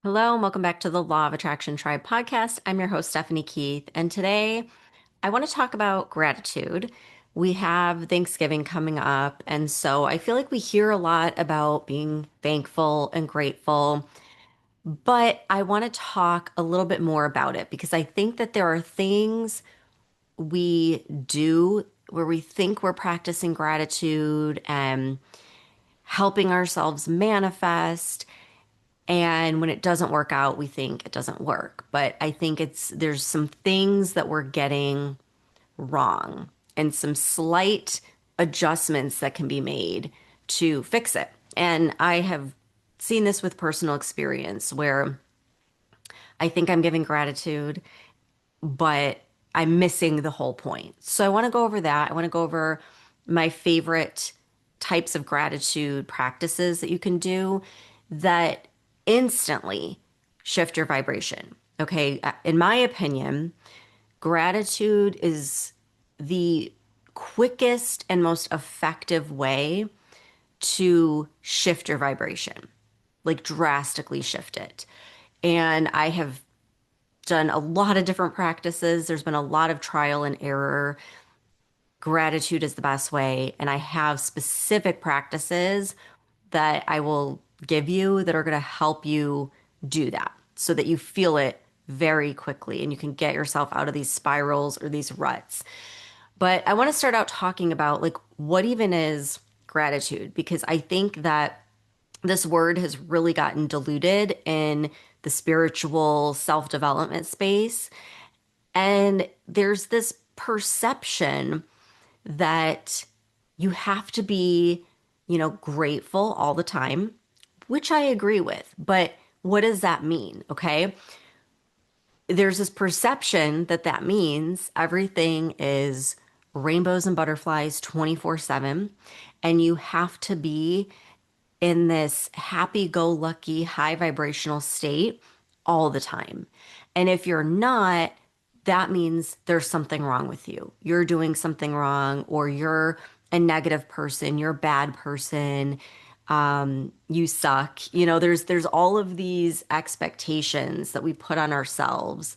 Hello, and welcome back to the Law of Attraction Tribe podcast. I'm your host, Stephanie Keith, and today I want to talk about gratitude. We have Thanksgiving coming up, and so I feel like we hear a lot about being thankful and grateful, but I want to talk a little bit more about it because I think that there are things we do where we think we're practicing gratitude and helping ourselves manifest. And when it doesn't work out, we think it doesn't work. But I think there's some things that we're getting wrong and some slight adjustments that can be made to fix it. And I have seen this with personal experience where I think I'm giving gratitude, but I'm missing the whole point. So I want to go over that. I want to go over my favorite types of gratitude practices that you can do that instantly shift your vibration. Okay. In my opinion, gratitude is the quickest and most effective way to shift your vibration, like drastically shift it. And I have done a lot of different practices. There's been a lot of trial and error. Gratitude is the best way. And I have specific practices that I will give you that are going to help you do that so that you feel it very quickly and you can get yourself out of these spirals or these ruts. But I want to start out talking about like what even is gratitude because I think that this word has really gotten diluted in the spiritual self-development space. And there's this perception that you have to be, grateful all the time, which I agree with. But what does that mean? Okay. There's this perception that that means everything is rainbows and butterflies 24/7, and you have to be in this happy go lucky, high vibrational state all the time. And if you're not, that means there's something wrong with you. You're doing something wrong, or you're a negative person, you're a bad person, you suck. There's all of these expectations that we put on ourselves.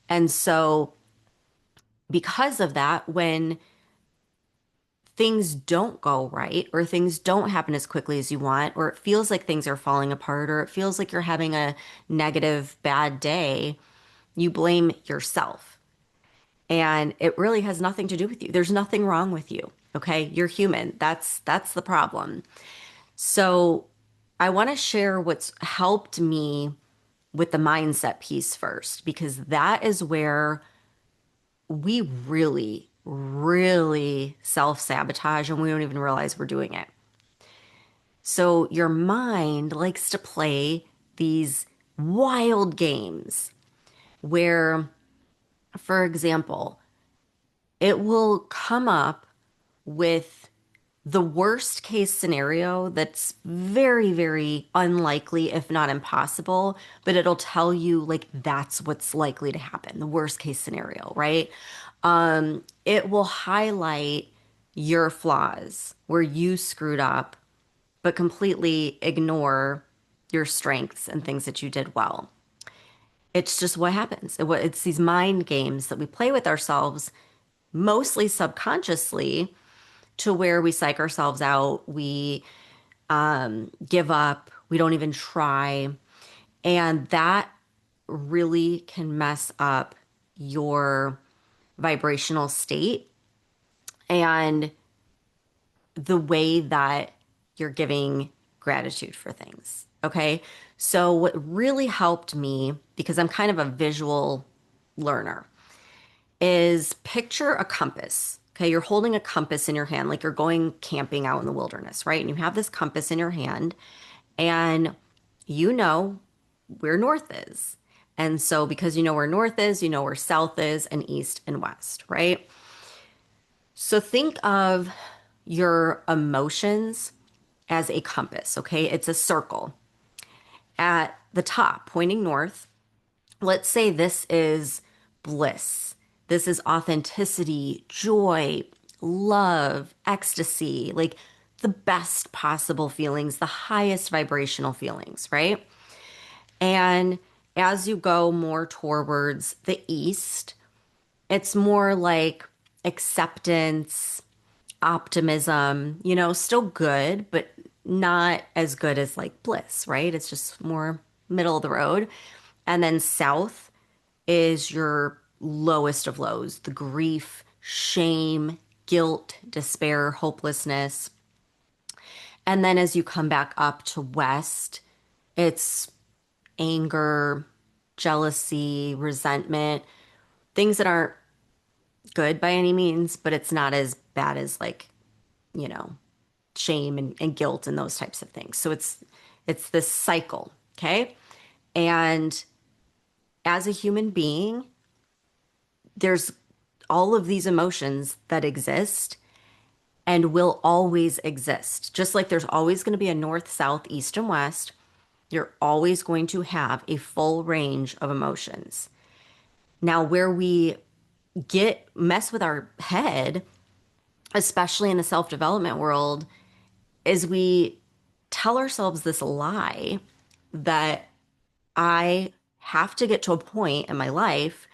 And so because of that, when things don't go right or things don't happen as quickly as you want, or it feels like things are falling apart, or it feels like you're having a negative, bad day, you blame yourself. And it really has nothing to do with you. There's nothing wrong with you. Okay. You're human. That's the problem. So I want to share what's helped me with the mindset piece first, because that is where we really, really self-sabotage and we don't even realize we're doing it. So your mind likes to play these wild games where, for example, it will come up with the worst case scenario that's very, very unlikely, if not impossible, but it'll tell you like that's what's likely to happen, the worst case scenario, right? It will highlight your flaws where you screwed up, but completely ignore your strengths and things that you did well. It's just what happens. It's these mind games that we play with ourselves, mostly subconsciously, to where we psych ourselves out, we give up, we don't even try. And that really can mess up your vibrational state and the way that you're giving gratitude for things. Okay. So, what really helped me, because I'm kind of a visual learner, is picture a compass. Okay, you're holding a compass in your hand, like you're going camping out in the wilderness, right? And you have this compass in your hand, and you know where north is. And so, because you know where north is, you know where south is, and east and west, right? So, think of your emotions as a compass, okay? It's a circle. At the top, pointing north, let's say this is bliss. This is authenticity, joy, love, ecstasy, like the best possible feelings, the highest vibrational feelings, right? And as you go more towards the east, it's more like acceptance, optimism, still good, but not as good as like bliss, right? It's just more middle of the road. And then south is your lowest of lows, the grief, shame, guilt, despair, hopelessness. And then as you come back up to west, it's anger, jealousy, resentment, things that aren't good by any means, but it's not as bad as like, you know, shame and guilt and those types of things. So it's this cycle, okay? And as a human being, there's all of these emotions that exist and will always exist. Just like there's always going to be a north, south, east, and west, you're always going to have a full range of emotions. Now, where we get mess with our head, especially in the self-development world, is we tell ourselves this lie that I have to get to a point in my life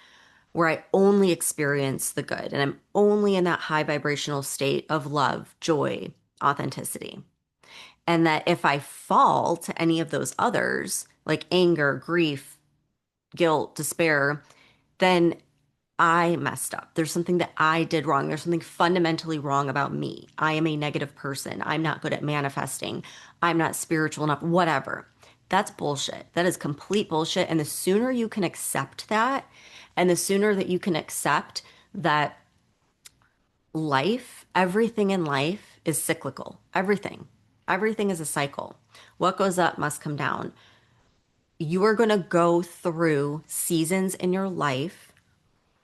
where I only experience the good and I'm only in that high vibrational state of love, joy, authenticity. And that if I fall to any of those others, like anger, grief, guilt, despair, then I messed up. There's something that I did wrong. There's something fundamentally wrong about me. I am a negative person. I'm not good at manifesting. I'm not spiritual enough, whatever. That's bullshit. That is complete bullshit. And the sooner you can accept that, and the sooner that you can accept that life, everything in life is cyclical. Everything is a cycle. What goes up must come down. You are going to go through seasons in your life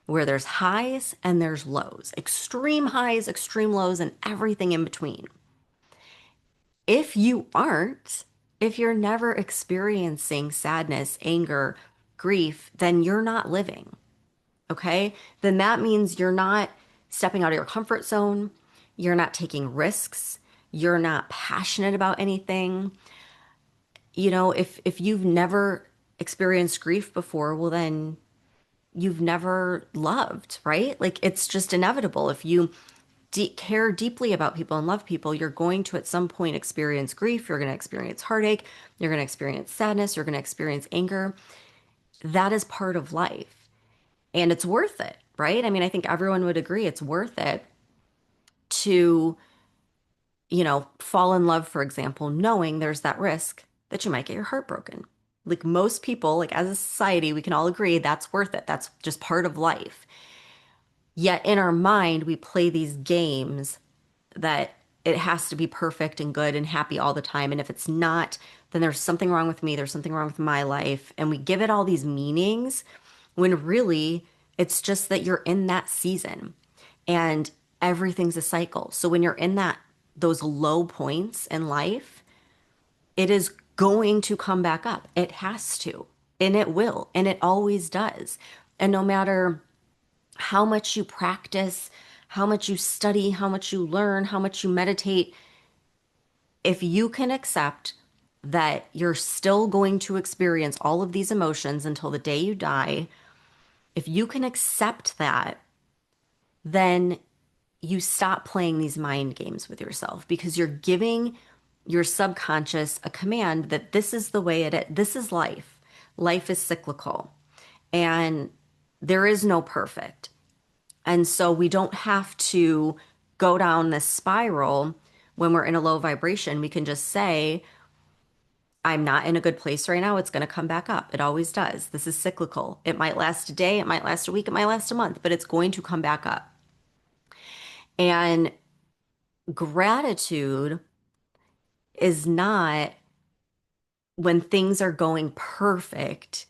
where there's highs and there's lows, extreme highs, extreme lows, and everything in between. If you aren't, if you're never experiencing sadness, anger, grief, then you're not living, okay? Then that means you're not stepping out of your comfort zone, you're not taking risks, you're not passionate about anything. If you've never experienced grief before, well, then you've never loved, right? Like it's just inevitable. If you care deeply about people and love people, you're going to at some point experience grief, you're going to experience heartache, you're going to experience sadness, you're going to experience anger. That is part of life. And it's worth it, right? I mean, I think everyone would agree it's worth it to, fall in love, for example, knowing there's that risk that you might get your heart broken. Like most people, like as a society, we can all agree that's worth it. That's just part of life. Yet in our mind, we play these games that it has to be perfect and good and happy all the time. And if it's not, then there's something wrong with me. There's something wrong with my life. And we give it all these meanings when really it's just that you're in that season and everything's a cycle. So when you're in those low points in life, it is going to come back up. It has to, and it will, and it always does. And no matter how much you practice, how much you study, how much you learn, how much you meditate, if you can accept that you're still going to experience all of these emotions until the day you die, if you can accept that, then you stop playing these mind games with yourself because you're giving your subconscious a command that this is the way it is. This is life. Life is cyclical and there is no perfect. And so we don't have to go down this spiral when we're in a low vibration. We can just say, I'm not in a good place right now. It's going to come back up. It always does. This is cyclical. It might last a day, it might last a week, it might last a month, but it's going to come back up. And gratitude is not when things are going perfect,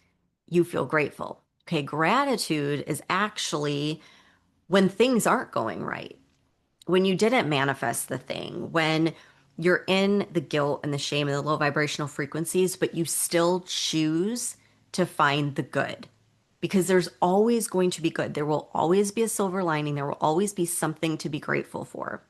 you feel grateful. Okay, gratitude is actually when things aren't going right, when you didn't manifest the thing, when you're in the guilt and the shame and the low vibrational frequencies, but you still choose to find the good. Because there's always going to be good. There will always be a silver lining. There will always be something to be grateful for.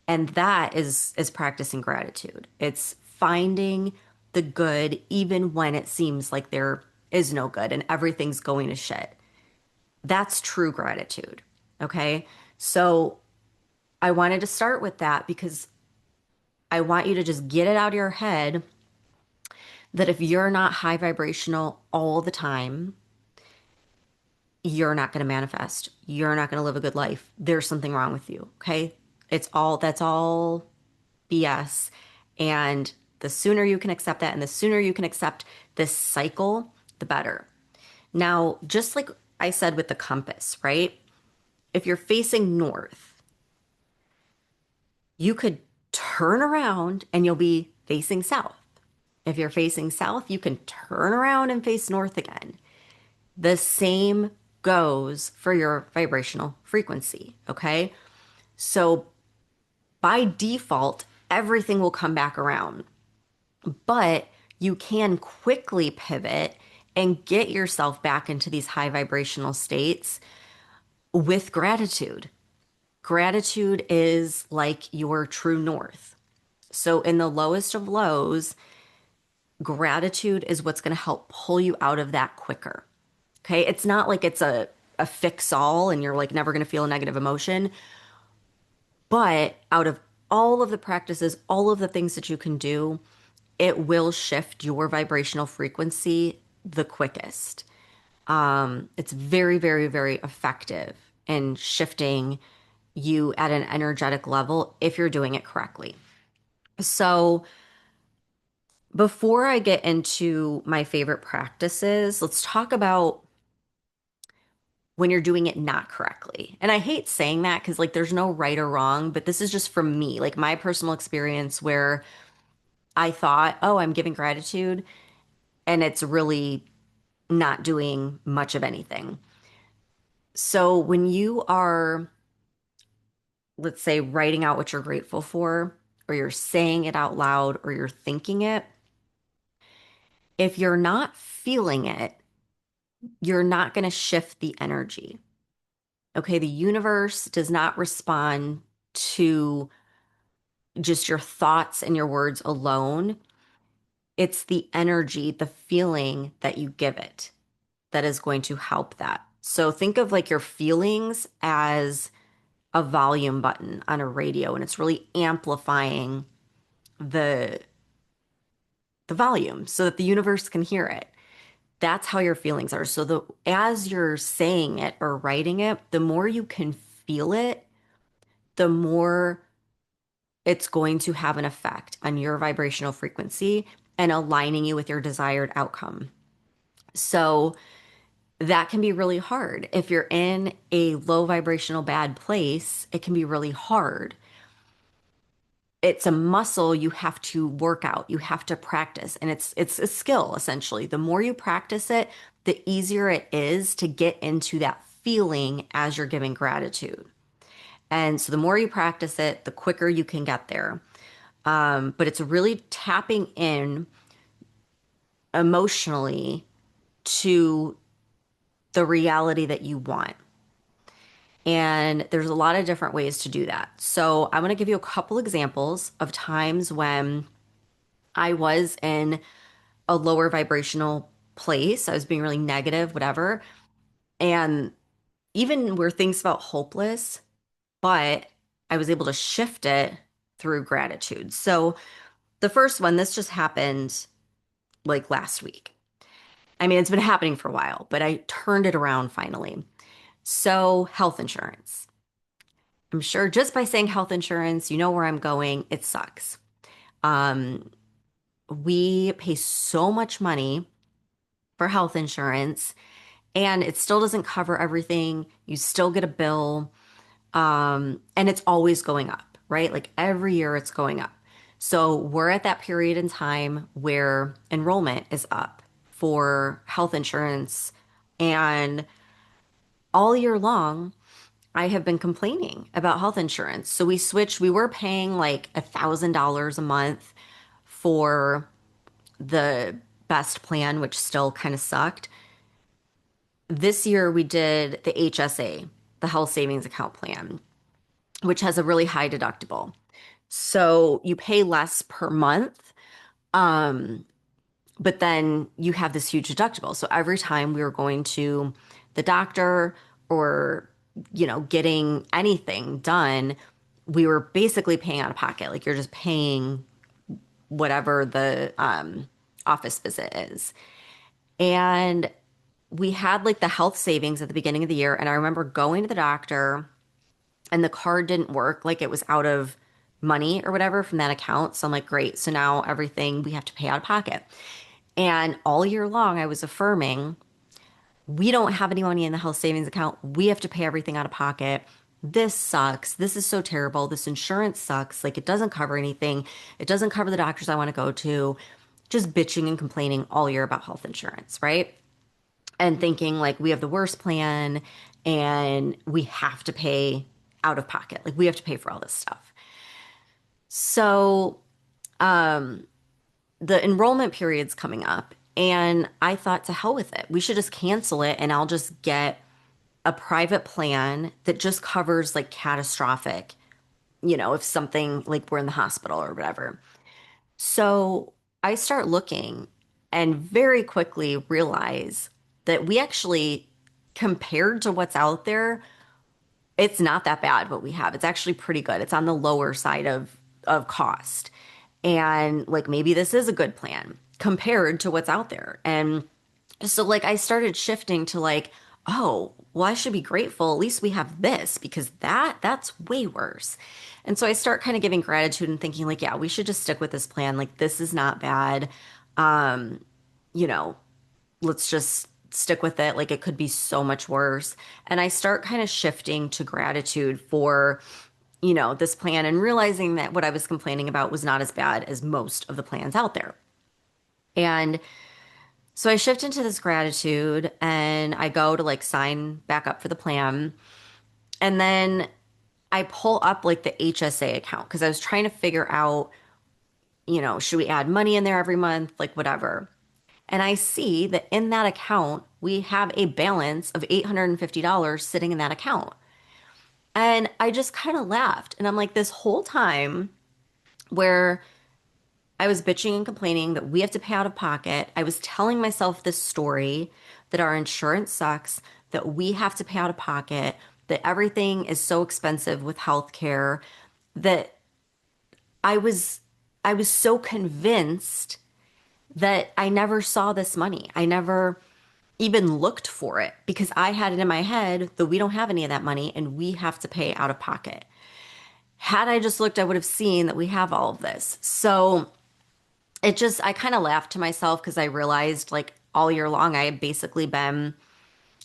And that is practicing gratitude. It's finding the good even when it seems like there is no good and everything's going to shit. That's true gratitude. Okay. So I wanted to start with that because I want you to just get it out of your head that if you're not high vibrational all the time, you're not going to manifest. You're not going to live a good life. There's something wrong with you. Okay. That's all BS. And the sooner you can accept that and the sooner you can accept this cycle, the better. Now, just like I said with the compass, right? If you're facing north, you could turn around and you'll be facing south. If you're facing south, you can turn around and face north again. The same goes for your vibrational frequency, okay? So by default, everything will come back around, but you can quickly pivot and get yourself back into these high vibrational states with gratitude. Gratitude is like your true north. So, in the lowest of lows, gratitude is what's going to help pull you out of that quicker. Okay. It's not like it's a fix all and you're like never going to feel a negative emotion. But out of all of the practices, all of the things that you can do, it will shift your vibrational frequency the quickest. It's very, very, very effective in shifting you at an energetic level if you're doing it correctly. So, before I get into my favorite practices, let's talk about when you're doing it not correctly. And I hate saying that because, like, there's no right or wrong, but this is just from me, like, my personal experience where I thought, oh, I'm giving gratitude, and it's really not doing much of anything. So, when you are, let's say, writing out what you're grateful for, or you're saying it out loud, or you're thinking it, if you're not feeling it, you're not going to shift the energy. Okay, the universe does not respond to just your thoughts and your words alone. It's the energy, the feeling that you give it that is going to help that. So think of like your feelings as a volume button on a radio, and it's really amplifying the the volume so that the universe can hear it. That's how your feelings are. So the as you're saying it or writing it, the more you can feel it, the more it's going to have an effect on your vibrational frequency and aligning you with your desired outcome. So that can be really hard. If you're in a low vibrational bad place, it can be really hard. It's a muscle you have to work out, you have to practice, and it's a skill essentially. The more you practice it, the easier it is to get into that feeling as you're giving gratitude. And so the more you practice it, the quicker you can get there. But it's really tapping in emotionally to the reality that you want. And there's a lot of different ways to do that. So I'm going to give you a couple examples of times when I was in a lower vibrational place. I was being really negative, whatever. And even where things felt hopeless, but I was able to shift it through gratitude. So the first one, this just happened like last week. I mean, it's been happening for a while, but I turned it around finally. So, health insurance. I'm sure just by saying health insurance, you know where I'm going. It sucks. Um, we pay so much money for health insurance, and it still doesn't cover everything. You still get a bill, and it's always going up, right? Like every year it's going up. So we're at that period in time where enrollment is up for health insurance. And all year long, I have been complaining about health insurance. So we switched, we were paying like $1,000 a month for the best plan, which still kind of sucked. This year we did the HSA, the health savings account plan, which has a really high deductible. So you pay less per month. Um, But then you have this huge deductible. So every time we were going to the doctor or, getting anything done, we were basically paying out of pocket. Like you're just paying whatever the office visit is. And we had like the health savings at the beginning of the year. And I remember going to the doctor and the card didn't work. Like it was out of money or whatever from that account. So I'm like, great. So now everything we have to pay out of pocket. And all year long, I was affirming, we don't have any money in the health savings account. We have to pay everything out of pocket. This sucks. This is so terrible. This insurance sucks. Like, it doesn't cover anything. It doesn't cover the doctors I want to go to. Just bitching and complaining all year about health insurance, right? And thinking, like, we have the worst plan and we have to pay out of pocket. Like, we have to pay for all this stuff. So, the enrollment period's coming up, and I thought to hell with it. We should just cancel it and I'll just get a private plan that just covers like catastrophic, if something like we're in the hospital or whatever. So I start looking and very quickly realize that we actually, compared to what's out there, it's not that bad what we have. It's actually pretty good. It's on the lower side of cost. And like maybe this is a good plan compared to what's out there. And so like I started shifting to like, oh, well, I should be grateful. At least we have this because that's way worse. And so I start kind of giving gratitude and thinking like, yeah, we should just stick with this plan. Like this is not bad. Um, you know, let's just stick with it. Like it could be so much worse. And I start kind of shifting to gratitude for, this plan and realizing that what I was complaining about was not as bad as most of the plans out there. And so I shift into this gratitude and I go to like sign back up for the plan. And then I pull up like the HSA account because I was trying to figure out, should we add money in there every month? Like whatever. And I see that in that account, we have a balance of $850 sitting in that account. And I just kind of laughed. And I'm like, this whole time where I was bitching and complaining that we have to pay out of pocket, I was telling myself this story that our insurance sucks, that we have to pay out of pocket, that everything is so expensive with healthcare, that I was I was so convinced that I never saw this money. I never even looked for it because I had it in my head that we don't have any of that money and we have to pay out of pocket. Had I just looked, I would have seen that we have all of this. So I kind of laughed to myself because I realized like all year long, I had basically been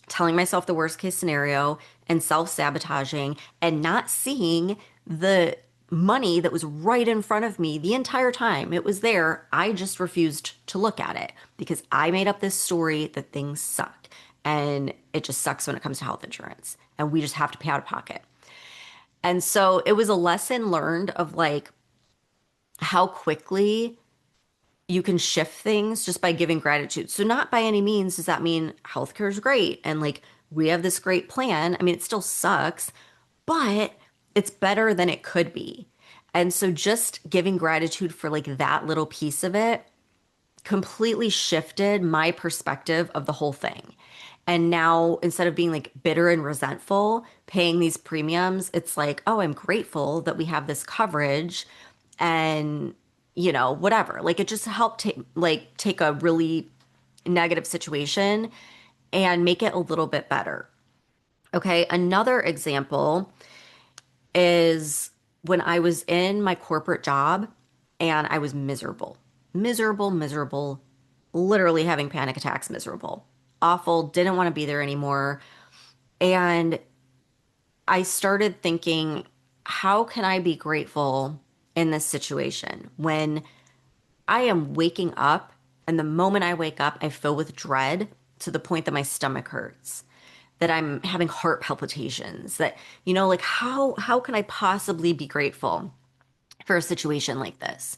telling myself the worst case scenario and self-sabotaging and not seeing the money that was right in front of me the entire time. It was there. I just refused to look at it because I made up this story that things suck and it just sucks when it comes to health insurance and we just have to pay out of pocket. And so it was a lesson learned of like how quickly you can shift things just by giving gratitude. So not by any means does that mean healthcare is great and like we have this great plan. I mean, it still sucks, but it's better than it could be. And so just giving gratitude for like that little piece of it completely shifted my perspective of the whole thing. And now instead of being like bitter and resentful, paying these premiums, it's like, oh, I'm grateful that we have this coverage and whatever. Like it just helped take a really negative situation and make it a little bit better. Okay, another example is when I was in my corporate job and I was miserable, miserable, miserable, literally having panic attacks, miserable, awful, didn't want to be there anymore. And I started thinking, how can I be grateful in this situation when I am waking up and the moment I wake up, I feel with dread to the point that my stomach hurts, that I'm having heart palpitations, that, like how can I possibly be grateful for a situation like this?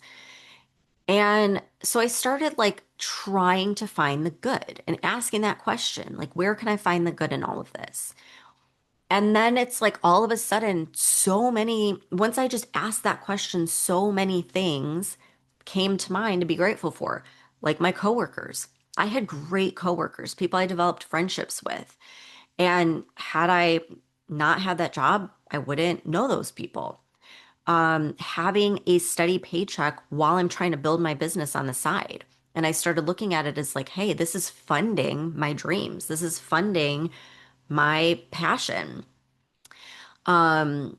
And so I started like trying to find the good and asking that question, like, where can I find the good in all of this? And then it's like all of a sudden, once I just asked that question, so many things came to mind to be grateful for. like my coworkers. I had great coworkers, people I developed friendships with. And had I not had that job, I wouldn't know those people. Having a steady paycheck while I'm trying to build my business on the side. And I started looking at it as like, hey, this is funding my dreams. This is funding my passion. Um,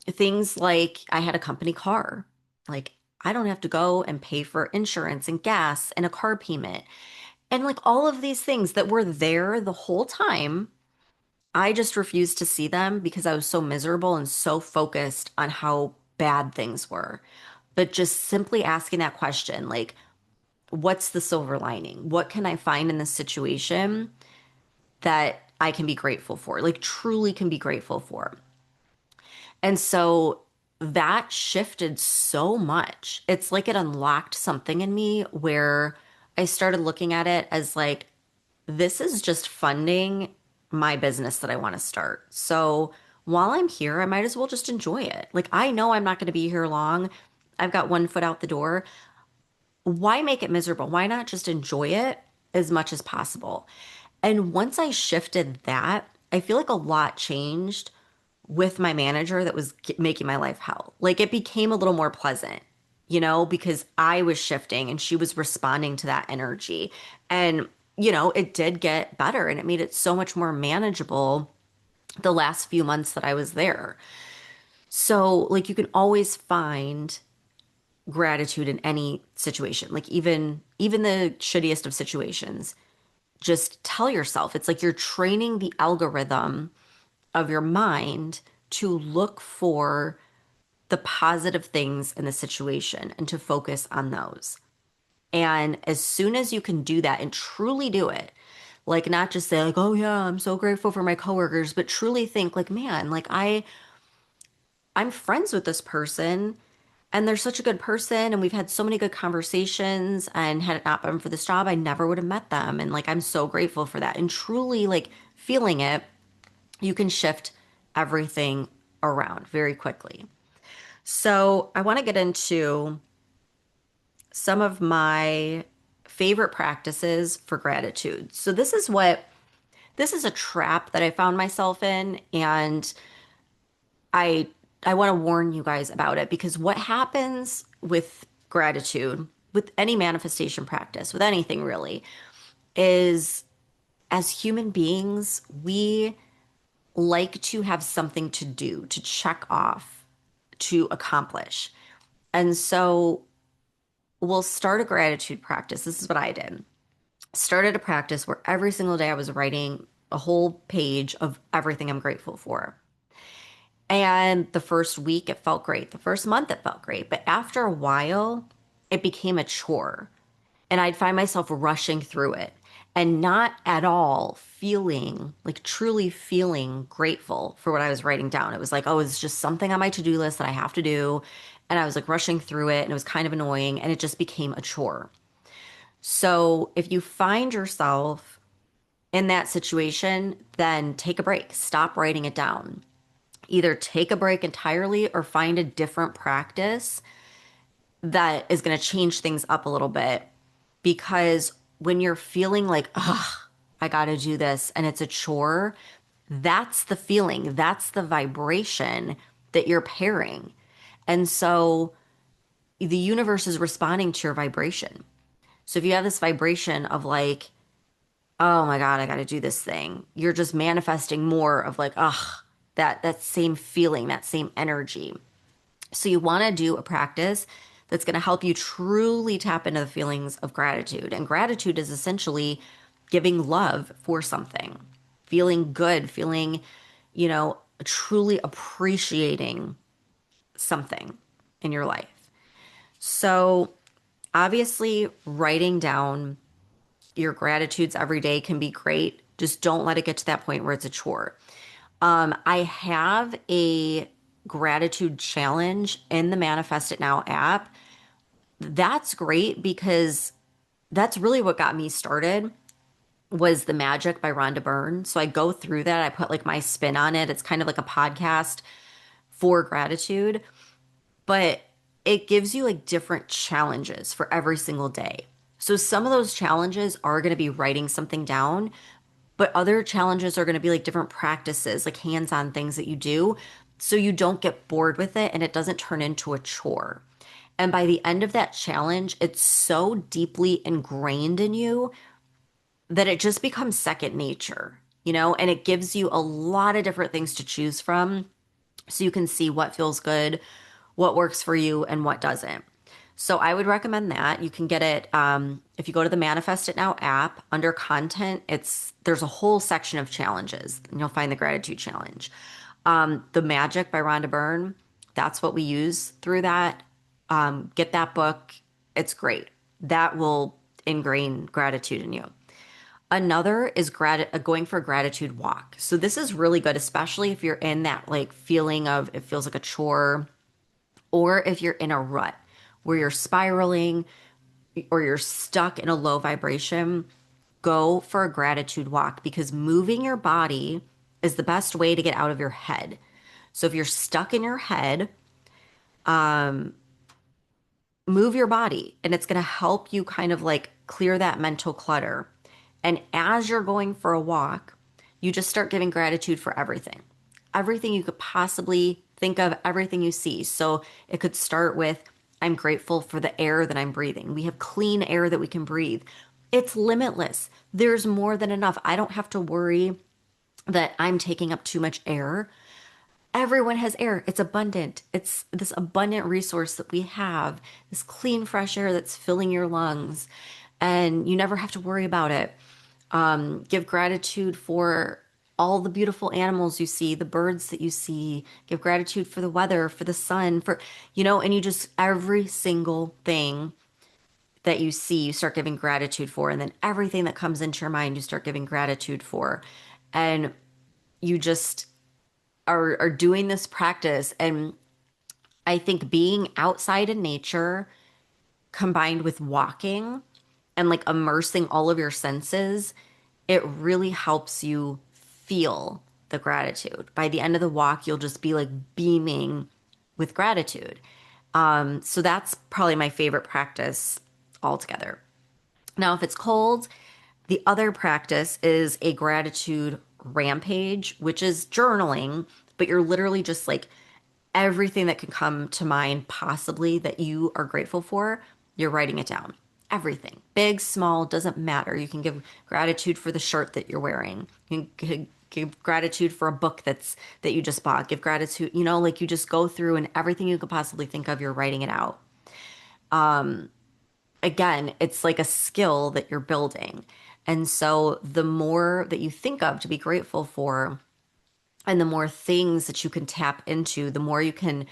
Things like I had a company car. Like I don't have to go and pay for insurance and gas and a car payment. And like all of these things that were there the whole time, I just refused to see them because I was so miserable and so focused on how bad things were. But just simply asking that question, like, what's the silver lining? What can I find in this situation that I can be grateful for? Like, truly can be grateful for. And so that shifted so much. It's like it unlocked something in me where I started looking at it as like, this is just funding my business that I want to start. So while I'm here, I might as well just enjoy it. Like, I know I'm not going to be here long. I've got one foot out the door. Why make it miserable? Why not just enjoy it as much as possible? And once I shifted that, I feel like a lot changed with my manager that was making my life hell. Like it became a little more pleasant, because I was shifting and she was responding to that energy. And, it did get better and it made it so much more manageable the last few months that I was there. So, like, you can always find gratitude in any situation, like even the shittiest of situations. Just tell yourself, it's like you're training the algorithm of your mind to look for the positive things in the situation and to focus on those. And as soon as you can do that and truly do it, like not just say like, "Oh yeah, I'm so grateful for my coworkers," but truly think like, "Man, like I'm friends with this person and they're such a good person and we've had so many good conversations and had it not been for this job, I never would have met them and like I'm so grateful for that." And truly like feeling it, you can shift everything around very quickly. So, I want to get into some of my favorite practices for gratitude. So, this is a trap that I found myself in, and I I want to warn you guys about it because what happens with gratitude, with any manifestation practice, with anything really, is as human beings, we like to have something to do, to check off, to accomplish. And so we'll start a gratitude practice. This is what I did. Started a practice where every single day I was writing a whole page of everything I'm grateful for. And the first week it felt great. The first month it felt great. But after a while, it became a chore. And I'd find myself rushing through it and not at all feeling like truly feeling grateful for what I was writing down. It was like, oh, it's just something on my to-do list that I have to do. And I was like rushing through it and it was kind of annoying and it just became a chore. So if you find yourself in that situation, then take a break, stop writing it down. Either take a break entirely or find a different practice that is going to change things up a little bit because when you're feeling like, ugh, I got to do this and it's a chore, that's the feeling, that's the vibration that you're pairing. And so the universe is responding to your vibration. So if you have this vibration of like, oh my God, I got to do this thing, you're just manifesting more of like, ugh, that same feeling, that same energy. So you want to do a practice that's going to help you truly tap into the feelings of gratitude. And gratitude is essentially giving love for something, feeling good, feeling, truly appreciating something in your life. So obviously, writing down your gratitudes every day can be great. Just don't let it get to that point where it's a chore. I have a gratitude challenge in the Manifest It Now app. That's great because that's really what got me started was The Magic by Rhonda Byrne. So I go through that. I put like my spin on it. It's kind of like a podcast for gratitude, but it gives you like different challenges for every single day. So some of those challenges are going to be writing something down, but other challenges are going to be like different practices, like hands-on things that you do, so you don't get bored with it and it doesn't turn into a chore. And by the end of that challenge, it's so deeply ingrained in you that it just becomes second nature, and it gives you a lot of different things to choose from so you can see what feels good, what works for you, and what doesn't. So I would recommend that. You can get it if you go to the Manifest It Now app under content. There's a whole section of challenges, and you'll find the gratitude challenge. The Magic by Rhonda Byrne, that's what we use through that. Get that book. It's great. That will ingrain gratitude in you. Another is going for a gratitude walk. So this is really good, especially if you're in that like feeling of it feels like a chore, or if you're in a rut where you're spiraling or you're stuck in a low vibration. Go for a gratitude walk because moving your body is the best way to get out of your head. So if you're stuck in your head, move your body and it's going to help you kind of like clear that mental clutter. And as you're going for a walk, you just start giving gratitude for everything, everything you could possibly think of, everything you see. So it could start with, I'm grateful for the air that I'm breathing. We have clean air that we can breathe. It's limitless. There's more than enough. I don't have to worry that I'm taking up too much air. Everyone has air. It's abundant. It's this abundant resource that we have, this clean, fresh air that's filling your lungs, and you never have to worry about it. Give gratitude for all the beautiful animals you see, the birds that you see. Give gratitude for the weather, for the sun, and you just, every single thing that you see, you start giving gratitude for. And then everything that comes into your mind, you start giving gratitude for. And you just are doing this practice. And I think being outside in nature combined with walking and like immersing all of your senses, it really helps you feel the gratitude. By the end of the walk, you'll just be like beaming with gratitude. So that's probably my favorite practice altogether. Now, if it's cold, the other practice is a gratitude rampage, which is journaling, but you're literally just like everything that can come to mind possibly that you are grateful for, you're writing it down. Everything, big, small, doesn't matter. You can give gratitude for the shirt that you're wearing. You can give gratitude for a book that you just bought. Give gratitude, like you just go through and everything you could possibly think of, you're writing it out. Again, it's like a skill that you're building. And so the more that you think of to be grateful for, and the more things that you can tap into, the more you can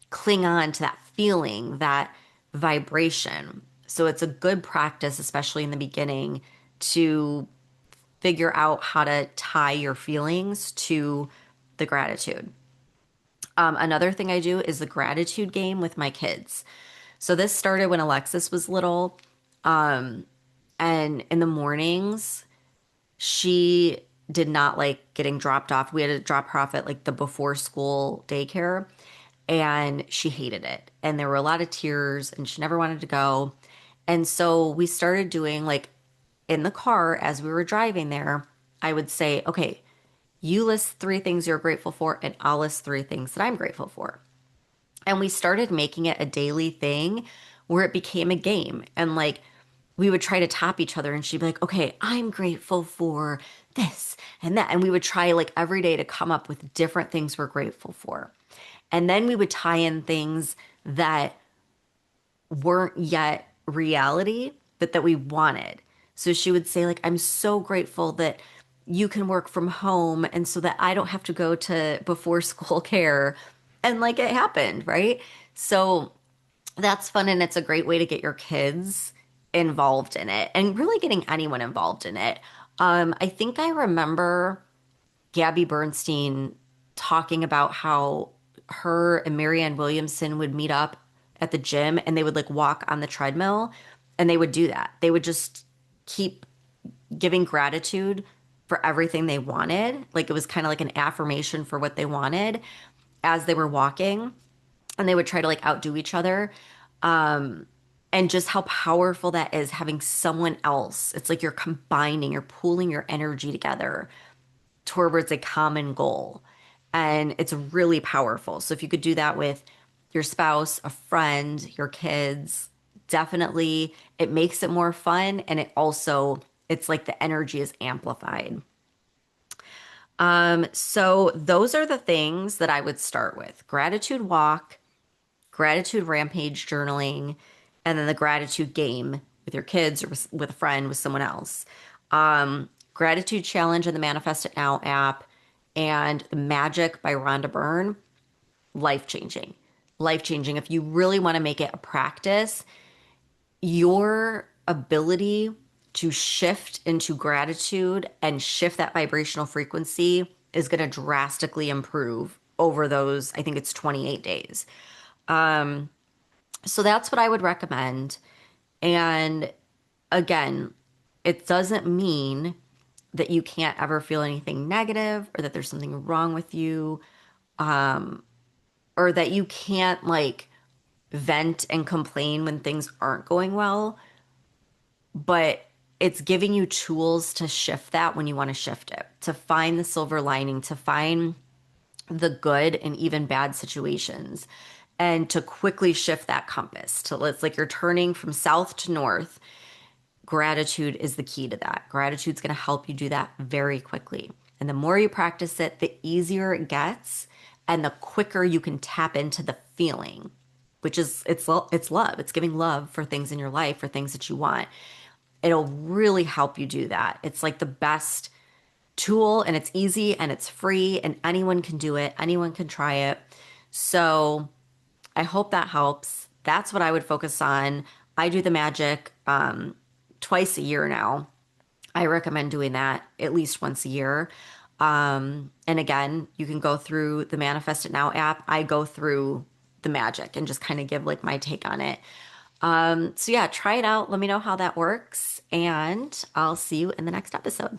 cling on to that feeling, that vibration. So it's a good practice, especially in the beginning, to figure out how to tie your feelings to the gratitude. Another thing I do is the gratitude game with my kids. So this started when Alexis was little. And in the mornings, she did not like getting dropped off. We had to drop her off at like the before school daycare, and she hated it. And there were a lot of tears, and she never wanted to go. And so we started doing like in the car as we were driving there, I would say, okay, you list three things you're grateful for, and I'll list three things that I'm grateful for. And we started making it a daily thing where it became a game. And like we would try to top each other, and she'd be like, okay, I'm grateful for this and that. And we would try like every day to come up with different things we're grateful for. And then we would tie in things that weren't yet reality, but that we wanted. So she would say, like, I'm so grateful that you can work from home and so that I don't have to go to before school care. And like it happened, right? So that's fun. And it's a great way to get your kids involved in it and really getting anyone involved in it. I think I remember Gabby Bernstein talking about how her and Marianne Williamson would meet up at the gym and they would like walk on the treadmill and they would do that. They would just keep giving gratitude for everything they wanted. Like it was kind of like an affirmation for what they wanted as they were walking, and they would try to like outdo each other. And just how powerful that is having someone else. It's like you're combining, you're pooling your energy together towards a common goal. And it's really powerful. So if you could do that with your spouse, a friend, your kids, definitely it makes it more fun. And it also, it's like the energy is amplified. So those are the things that I would start with: gratitude walk, gratitude rampage journaling, and then the gratitude game with your kids or with a friend, with someone else. Gratitude challenge in the Manifest It Now app, and the Magic by Rhonda Byrne. Life changing. Life changing. If you really want to make it a practice, your ability to shift into gratitude and shift that vibrational frequency is going to drastically improve over those, I think it's 28 days. So that's what I would recommend. And again, it doesn't mean that you can't ever feel anything negative or that there's something wrong with you, or that you can't like vent and complain when things aren't going well. But it's giving you tools to shift that when you want to shift it, to find the silver lining, to find the good in even bad situations, and to quickly shift that compass to, it's like you're turning from south to north. Gratitude is the key to that. Gratitude's going to help you do that very quickly. And the more you practice it, the easier it gets and the quicker you can tap into the feeling, which is it's love. It's giving love for things in your life, for things that you want. It'll really help you do that. It's like the best tool, and it's easy and it's free and anyone can do it. Anyone can try it. So I hope that helps. That's what I would focus on. I do the magic twice a year now. I recommend doing that at least once a year. And again, you can go through the Manifest It Now app. I go through the magic and just kind of give like my take on it. So yeah, try it out. Let me know how that works, and I'll see you in the next episode.